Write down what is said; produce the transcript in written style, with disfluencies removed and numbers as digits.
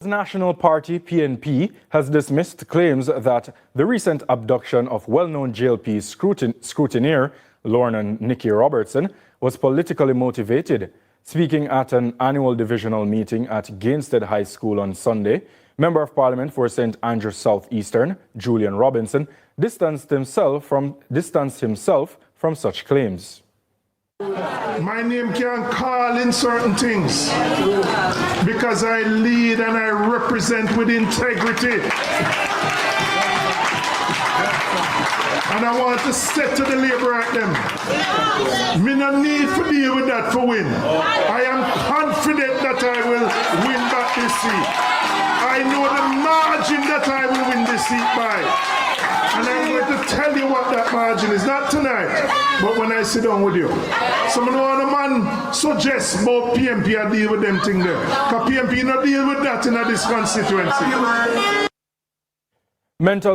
National Party PNP has dismissed claims that the recent abduction of well-known JLP scrutineer Lorna Nikki Robertson was politically motivated. Speaking at an annual divisional meeting at Gainstead High School on Sunday, Member of Parliament for St. Andrews Southeastern, Julian Robinson, distanced himself from such claims. My name can call in certain things because I lead and I represent with integrity. And I want to say to the Labour at them, me no need to deal with that for win. I am confident that I will win back this seat. I know the margin that I will win this seat by. And I'm going to tell you what that margin is, not tonight, but when I sit down with you. So I know when a man suggests about PNP, I deal with them thing there. Because PNP not deal with that in this constituency. Mental